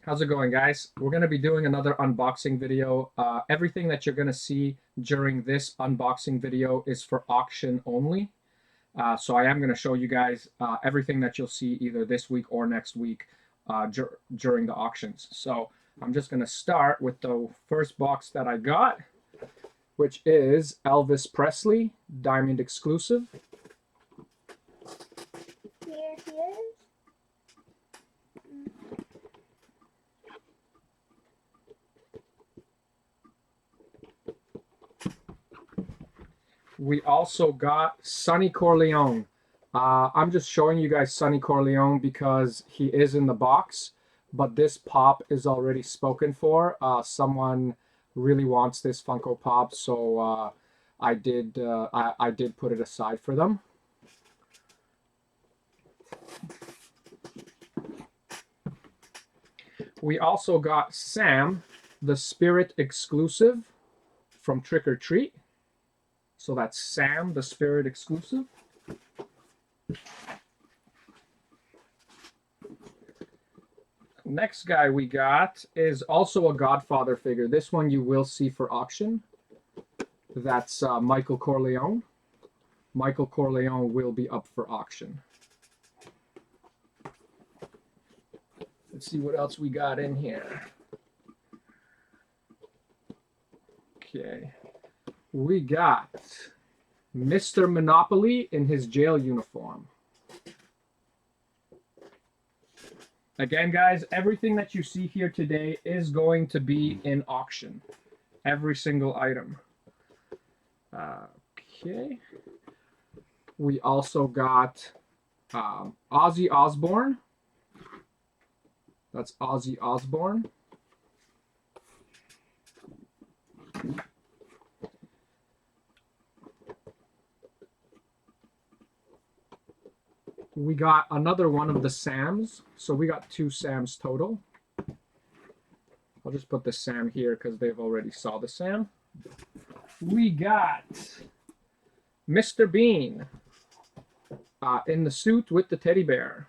How's it going, guys? We're going to be doing another unboxing video. Everything that you're going to see during this unboxing video is for auction only. So I am going to show you guys everything that you'll see either this week or next week during the auctions. So I'm just going to start with the first box that I got, which is Elvis Presley Diamond Exclusive. Here he is. We also got Sonny Corleone. I'm just showing you guys Sonny Corleone because he is in the box, but this pop is already spoken for. Someone really wants this Funko Pop, so I did put it aside for them. We also got Sam, the Spirit Exclusive from Trick or Treat. So that's Sam, the Spirit Exclusive. Next guy we got is also a Godfather figure. This one you will see for auction. That's Michael Corleone. Michael Corleone will be up for auction. Let's see what else we got in here. Okay. We got Mr. Monopoly in his jail uniform. Again, guys, everything that you see here today is going to be in auction. Every single item. Okay. We also got Ozzy Osbourne. That's Ozzy Osbourne. We got another one of the Sams. So we got two Sams total. I'll just put the Sam here because they've already saw the Sam. We got Mr. Bean in the suit with the teddy bear.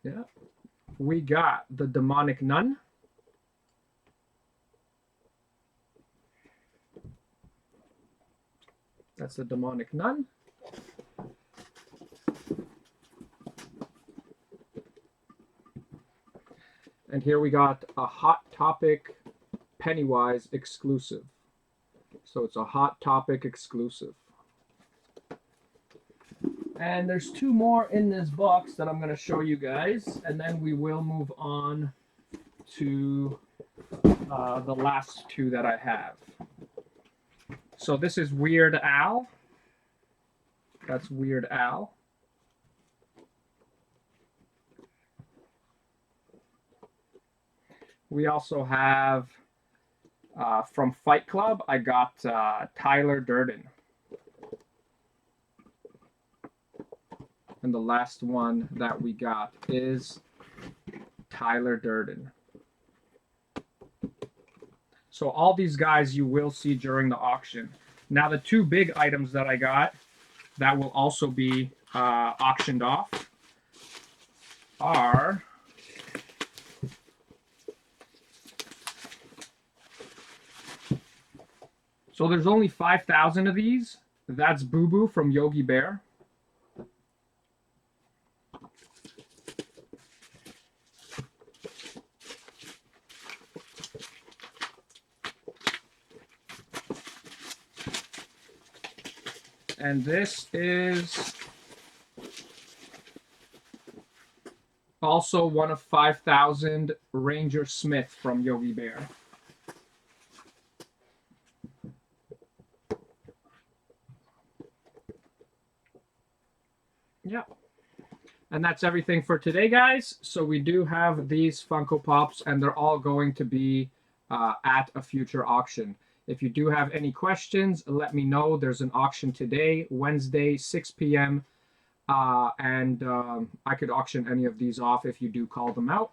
Yeah. We got the Demonic Nun. That's the Demonic Nun. And here we got a Hot Topic Pennywise exclusive. So it's a Hot Topic exclusive. And there's two more in this box that I'm going to show you guys. And then we will move on to the last two that I have. So this is Weird Al. That's Weird Al. We also have, from Fight Club, I got Tyler Durden. And the last one that we got is Tyler Durden. So all these guys you will see during the auction. Now the two big items that I got that will also be auctioned off are so there's only 5,000 of these. That's Boo Boo from Yogi Bear. And this is also one of 5,000 Ranger Smith from Yogi Bear. Yeah. And that's everything for today, guys. So we do have these Funko Pops, and they're all going to be at a future auction. If you do have any questions, let me know. There's an auction today, Wednesday, 6 p.m. I could auction any of these off if you do call them out.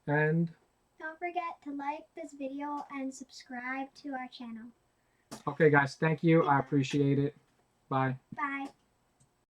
And don't forget to like this video and subscribe to our channel. Okay, guys, thank you. I appreciate it. Bye. Bye.